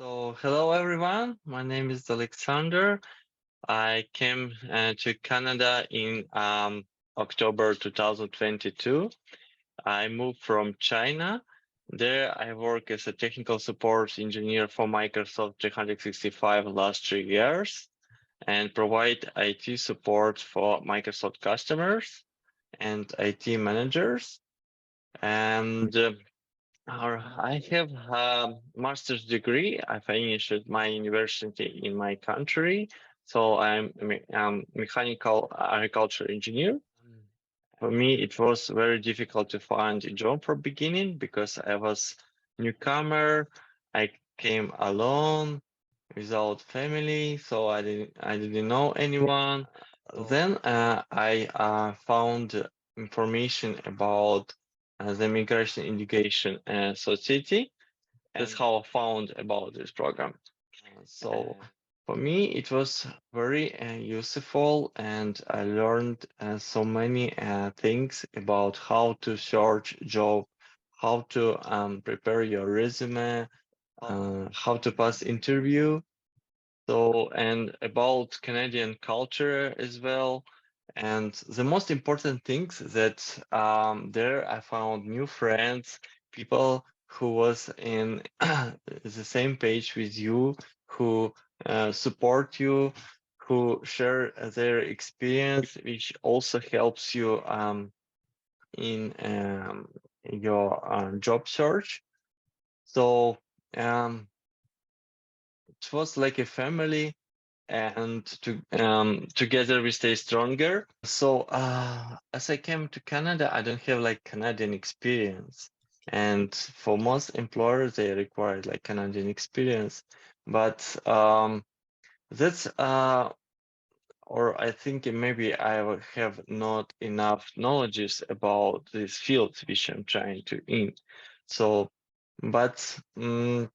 So, hello everyone. My name is Alexander. I came to Canada in October 2022. I moved from China. There, I work as a technical support engineer for Microsoft 365 last 3 years and provide IT support for Microsoft customers and IT managers. And I have a master's degree. I finished my university in my country, so I'm mechanical agriculture engineer. For me, it was very difficult to find a job from beginning because I was newcomer. I came alone without family, so I didn't know anyone. Then I found information about the Migration Education Society. That's how I found about this program. So for me, it was very useful, and I learned so many things about how to search job, how to prepare your resume, how to pass interview. So, and about Canadian culture as well. And the most important things that there I found new friends, people who was in the same page with you, who support you, who share their experience, which also helps you in your job search. So it was like a family, and together we stay stronger. So as I came to Canada, I don't have like Canadian experience, and for most employers they require like Canadian experience, but that's or I think maybe I will have not enough knowledge about this field which I'm trying to in. So but so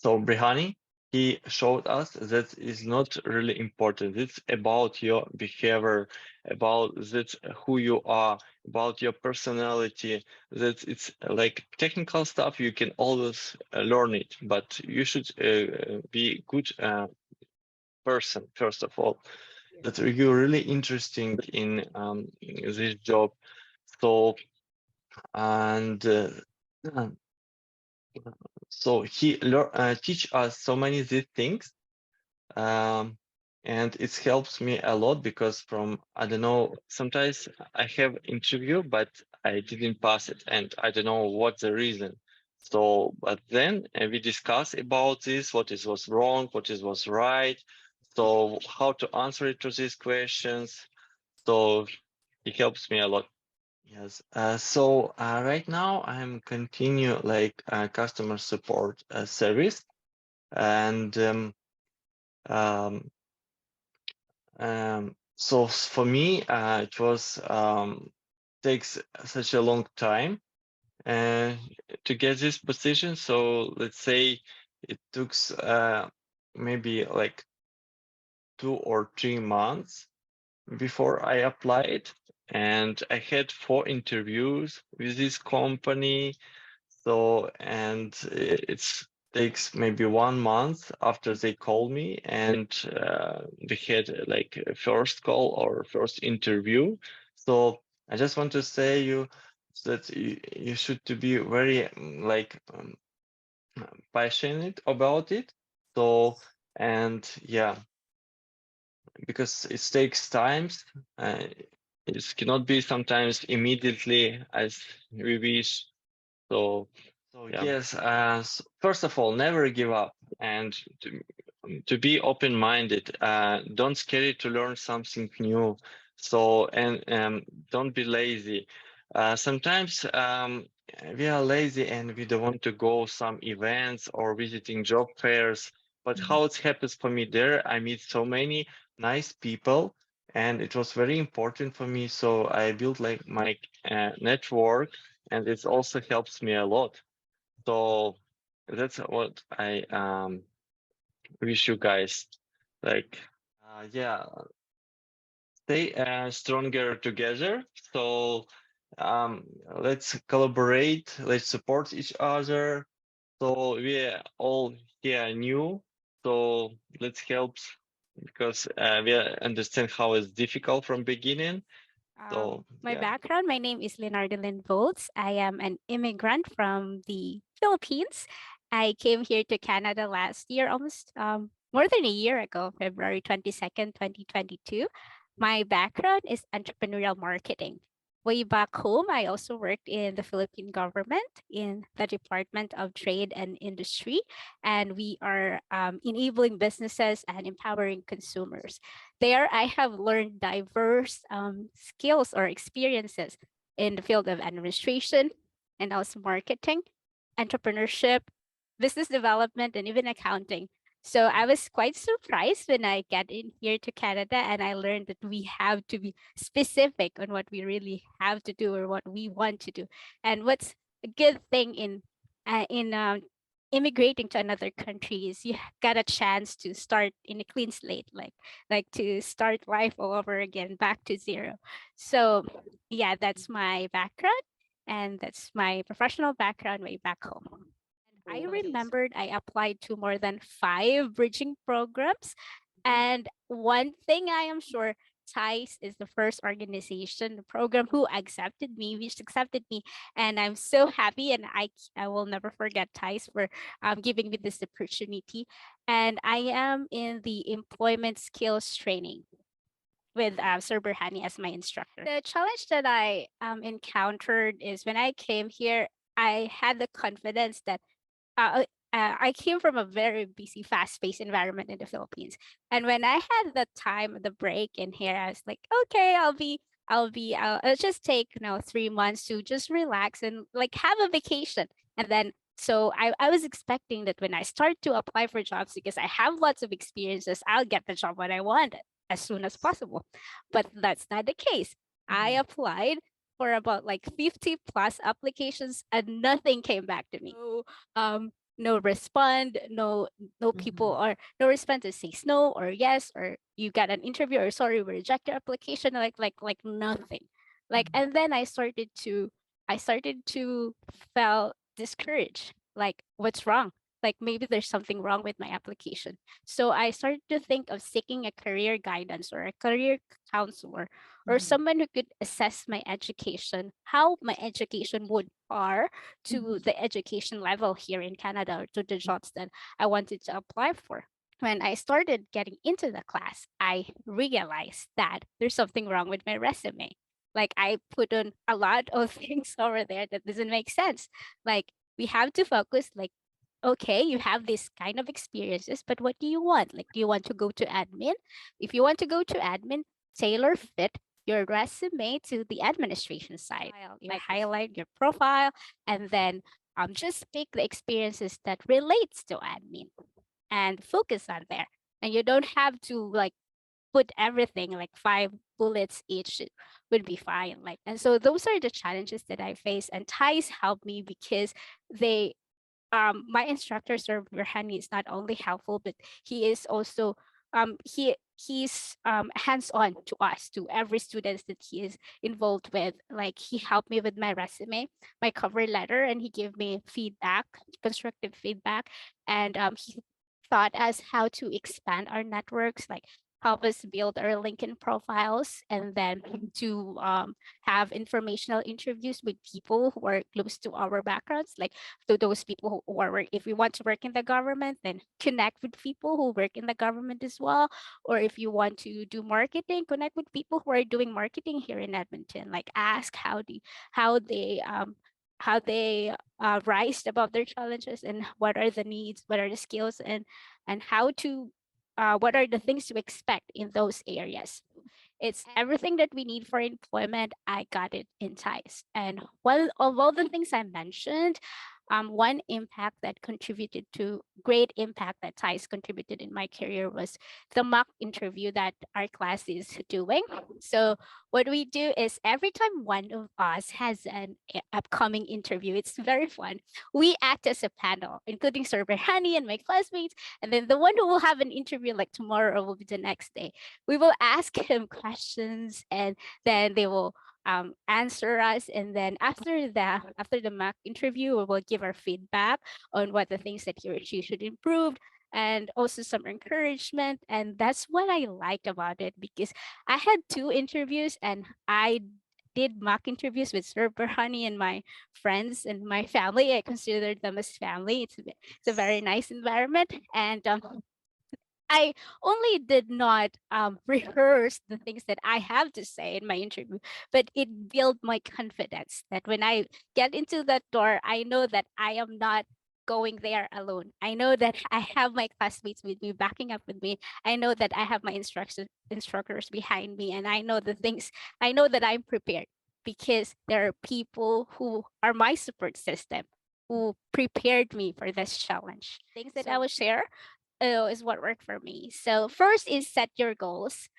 Brihani, he showed us that is not really important. It's about your behavior, about that who you are, about your personality. That it's like technical stuff. You can always learn it, but you should be good person first of all. That you're really interesting in this job. So and so he teach us so many these things. And it helps me a lot because from I don't know, sometimes I have interview but I didn't pass it and I don't know what the reason. So but then we discuss about this, what is was wrong, what is was right, so how to answer it to these questions. So it helps me a lot. Yes. So right now I'm continue like customer support service, and um, so for me, it was takes such a long time uh, to get this position. So let's say it took maybe like 2 or 3 months before I applied, and I had 4 interviews with this company. So, and it's takes maybe 1 month after they call me, and we had like a first call or first interview. So I just want to say you that you should to be very like passionate about it. So, and yeah, because it takes times. It cannot be sometimes immediately as we wish. So, so Yeah. yes, first of all, never give up, and to be open-minded. Don't scare to learn something new. So, and don't be lazy. Sometimes we are lazy and we don't want to go some events or visiting job fairs. But how it happens for me there, I meet so many nice people, and it was very important for me. So I built like my network, and it also helps me a lot. So that's what I wish you guys like. Yeah, stay stronger together. So um, let's collaborate. Let's support each other. So we are all here new, so let's help because we understand how it's difficult from beginning. So My yeah. background, my name is Leonardo Volts. I am an immigrant from the Philippines. I came here to Canada last year, almost more than a year ago, February 22nd, 2022. My background is entrepreneurial marketing. Way back home, I also worked in the Philippine government in the Department of Trade and Industry, and we are enabling businesses and empowering consumers. There, I have learned diverse skills or experiences in the field of administration and also marketing, entrepreneurship, business development, and even accounting. So I was quite surprised when I get in here to Canada and I learned that we have to be specific on what we really have to do or what we want to do. And what's a good thing in immigrating to another country is you got a chance to start in a clean slate, like to start life all over again, back to zero. So yeah, that's my background, and that's my professional background way back home. I remembered I applied to more than 5 bridging programs. And one thing I am sure, TICE is the first organization, the program who accepted me, which accepted me. And I'm so happy. And I will never forget TICE for giving me this opportunity. And I am in the employment skills training with Sir Berhani as my instructor. The challenge that I encountered is when I came here, I had the confidence that I came from a very busy, fast-paced environment in the Philippines, and when I had the time, the break in here, I was like, okay, I'll just take 3 months to just relax and like have a vacation, and then. So I was expecting that when I start to apply for jobs, because I have lots of experiences, I'll get the job when I want as soon as possible. But that's not the case. I applied for about like 50 plus applications and nothing came back to me. So no respond, no people or no response says no or yes or you got an interview or sorry we reject your application, like nothing. Like and then I started to feel discouraged. Like what's wrong? Like maybe there's something wrong with my application. So I started to think of seeking a career guidance or a career counselor or someone who could assess my education, how my education would par to the education level here in Canada or to the jobs that I wanted to apply for. When I started getting into the class, I realized that there's something wrong with my resume. Like I put on a lot of things over there that doesn't make sense. Like we have to focus like okay, you have this kind of experiences, but what do you want? Like, do you want to go to admin? If you want to go to admin, tailor fit your resume to the administration side. You highlight your profile and then just pick the experiences that relates to admin and focus on there. And you don't have to like put everything like 5 bullets each would be fine. Like, and so those are the challenges that I face. And ties help me because they my instructor Sir Verhani is not only helpful, but he is also he's hands-on to us, to every student that he is involved with. Like he helped me with my resume, my cover letter, and he gave me feedback, constructive feedback, and he taught us how to expand our networks, like help us build our LinkedIn profiles, and then to have informational interviews with people who are close to our backgrounds, like to those people who are work. If we want to work in the government, then connect with people who work in the government as well. Or if you want to do marketing, connect with people who are doing marketing here in Edmonton. Like ask how they rise above their challenges and what are the needs, what are the skills, and how to what are the things to expect in those areas. It's everything that we need for employment. I got it in ties. And one of all the things I mentioned, one impact that contributed to great impact that ties contributed in my career was the mock interview that our class is doing. So what we do is every time one of us has an upcoming interview, it's very fun. We act as a panel, including Sir Berhani and my classmates, and then the one who will have an interview like tomorrow will be the next day. We will ask him questions and then they will answer us, and then after the mock interview, we will give our feedback on what the things that he or she should improve, and also some encouragement. And that's what I liked about it, because I had two interviews, and I did mock interviews with Sir Berhani and my friends and my family. I consider them as family. It's a very nice environment, and I only did not rehearse the things that I have to say in my interview, but it built my confidence that when I get into that door, I know that I am not going there alone. I know that I have my classmates with me, backing up with me. I know that I have my instructors behind me, and I know the things. I know that I'm prepared, because there are people who are my support system, who prepared me for this challenge. Things that I will share is what worked for me. So first is set your goals.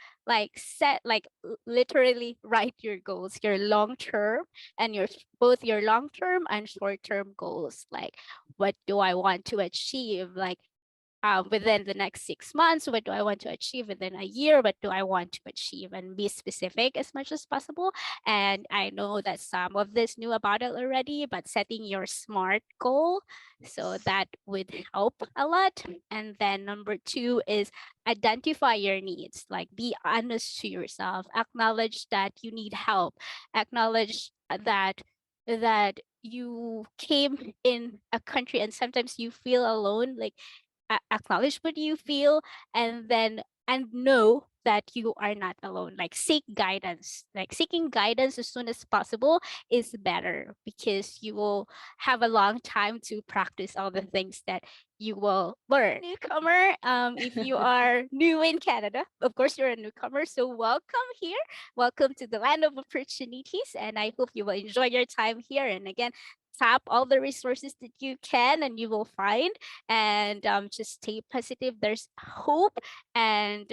Literally write your goals, your long term and both your long term and short term goals. Like, what do I want to achieve? Like, within the next 6 months, what do I want to achieve? Within a year, what do I want to achieve? And be specific as much as possible. And I know that some of this knew about it already, but setting your SMART goal, so that would help a lot. And then number two is identify your needs. Like, be honest to yourself, acknowledge that you need help, acknowledge that you came in a country and sometimes you feel alone. Like, acknowledge what you feel, and then and know that you are not alone. Like, seek guidance. Like, seeking guidance as soon as possible is better, because you will have a long time to practice all the things that you will learn. Newcomer, if you are new in Canada, of course you're a newcomer, so welcome here. Welcome to the land of opportunities, and I hope you will enjoy your time here. And again, tap all the resources that you can and you will find, and just stay positive. There's hope, and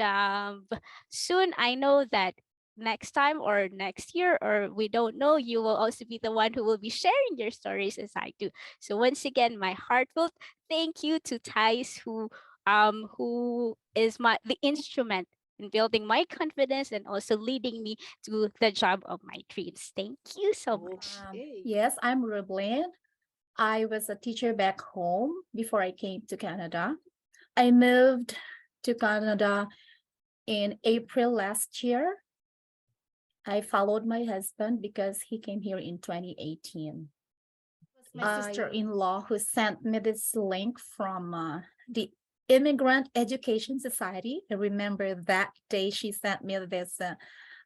soon I know that next time or next year, or we don't know, you will also be the one who will be sharing your stories as I do. So once again, my heartfelt thank you to Thais, who is the instrument in building my confidence and also leading me to the job of my dreams. Thank you so much. Yes, I'm Rublin. I was a teacher back home before I came to Canada. I moved to Canada in April last year. I followed my husband because he came here in 2018. It was my sister-in-law who sent me this link from the Immigrant Education Society. I remember that day she sent me this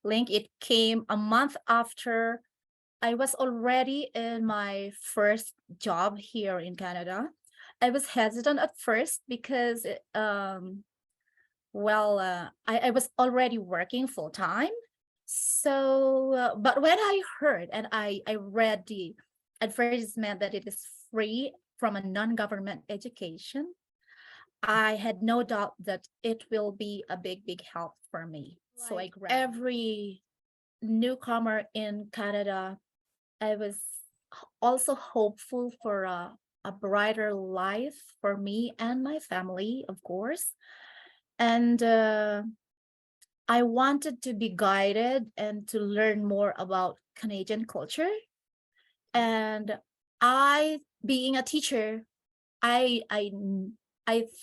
link. It came a month after I was already in my first job here in Canada. I was hesitant at first because, I was already working full time. So, but when I heard and I read the advertisement that it is free from a non-government education, I had no doubt that it will be a big help for me. So I grabbed every newcomer in Canada. I was also hopeful for a brighter life for me and my family, of course. And I wanted to be guided and to learn more about Canadian culture. And being a teacher, I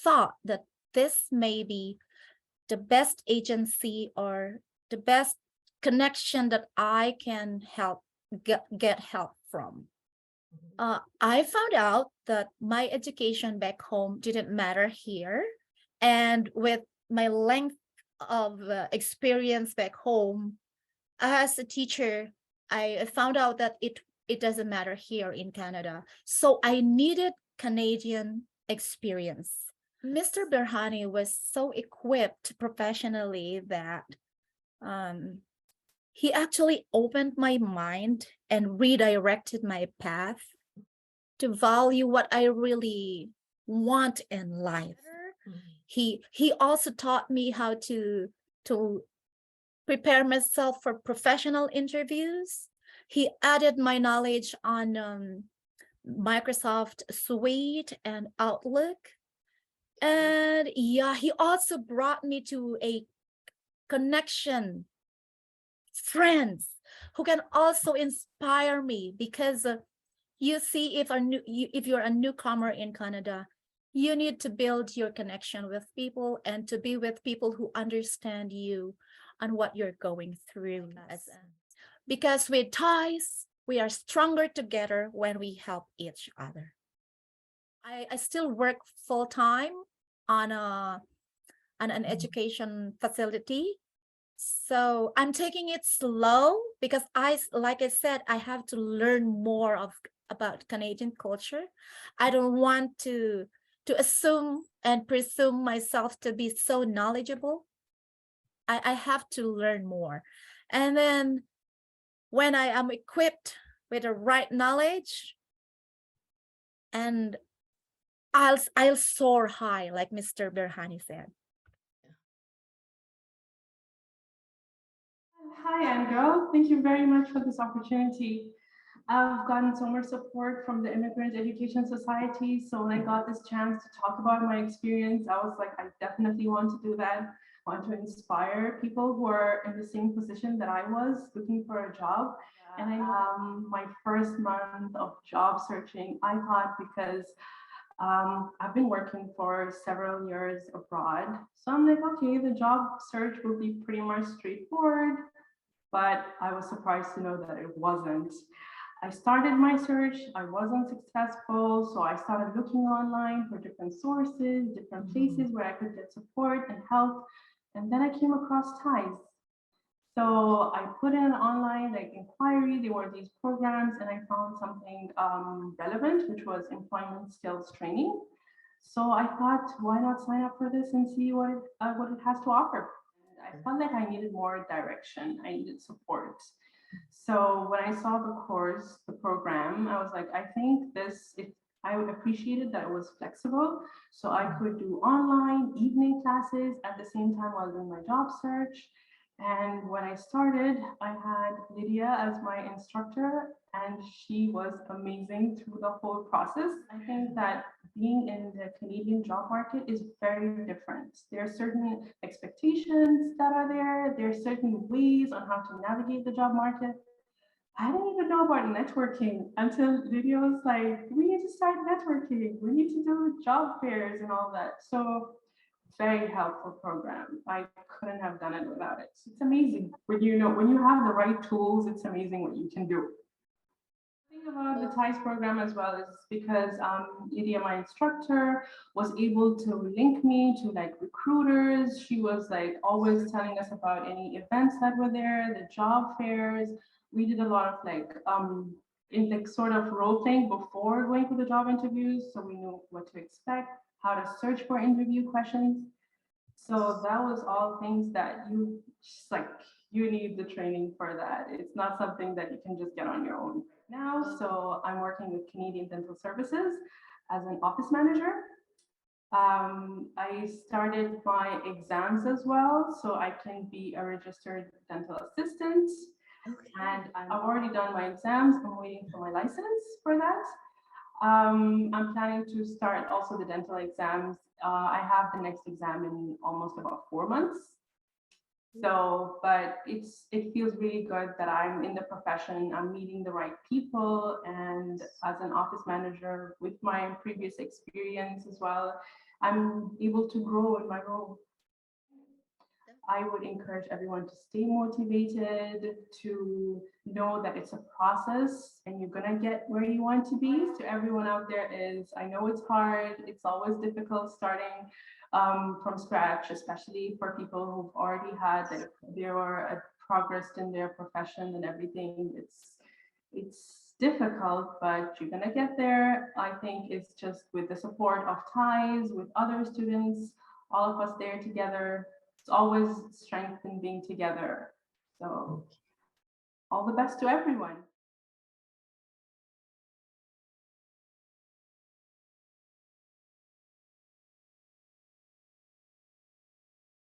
thought that this may be the best agency or the best connection that I can get help from. I found out that my education back home didn't matter here. And with my length of experience back home as a teacher, I found out that it doesn't matter here in Canada. So I needed Canadian experience. Mr. Berhani was so equipped professionally that he actually opened my mind and redirected my path to value what I really want in life. He also taught me how to prepare myself for professional interviews. He added my knowledge on Microsoft Suite and Outlook. And yeah, he also brought me to a connection, friends who can also inspire me, because you see, if you're a newcomer in Canada, you need to build your connection with people and to be with people who understand you and what you're going through. Because with ties, we are stronger together when we help each other. I still work full time on an education facility. So I'm taking it slow because like I said, I have to learn more about Canadian culture. I don't want to assume and presume myself to be so knowledgeable. I have to learn more. And then when I am equipped with the right knowledge, and I'll soar high, like Mr. Berhani said. Hi, Andrew. Thank you very much for this opportunity. I've gotten so much support from the Immigrant Education Society. So when I got this chance to talk about my experience, I was like, I definitely want to do that. I want to inspire people who are in the same position that I was looking for a job. And I know my first month of job searching, I thought, because I've been working for several years abroad. So I'm like, okay, the job search will be pretty much straightforward. But I was surprised to know that it wasn't. I started my search, I wasn't successful, so I started looking online for different sources, different places where I could get support and help. And then I came across ties. So I put in online like inquiry, there were these programs, and I found something relevant, which was employment skills training. So I thought, why not sign up for this and see what it has to offer? I felt like I needed more direction. I needed support. So when I saw the course, the program, I was like, I think I appreciated that it was flexible. So I could do online evening classes at the same time while doing my job search. And when I started, I had Lydia as my instructor, and she was amazing through the whole process. I think that being in the Canadian job market is very different. There are certain expectations that are there. There are certain ways on how to navigate the job market. I didn't even know about networking until Lydia was like, we need to start networking. We need to do job fairs and all that. So very helpful program. I couldn't have done it without it. It's amazing when you have the right tools, it's amazing what you can do. The thing about the TIES program as well is because Lydia, my instructor, was able to link me to like recruiters. She was like always telling us about any events that were there, the job fairs. We did a lot of like in like sort of role playing before going for the job interviews, so we knew what to expect, how to search for interview questions. So that was all things that you need the training for that. It's not something that you can just get on your own now. So I'm working with Canadian Dental Services as an office manager. I started my exams as well, so I can be a registered dental assistant. Okay. And I've already done my exams. I'm waiting for my license for that. I'm planning to start also the dental exams. I have the next exam in almost about 4 months. So, but it feels really good that I'm in the profession, I'm meeting the right people, and as an office manager with my previous experience as well, I'm able to grow in my role. I would encourage everyone to stay motivated, to know that it's a process and you're gonna get where you want to be. To everyone out there I know it's hard, it's always difficult starting from scratch, especially for people who've already had progressed in their profession and everything. It's difficult, but you're gonna get there. I think it's just with the support of TIES, with other students, all of us there together. It's always strength in being together. So all the best to everyone.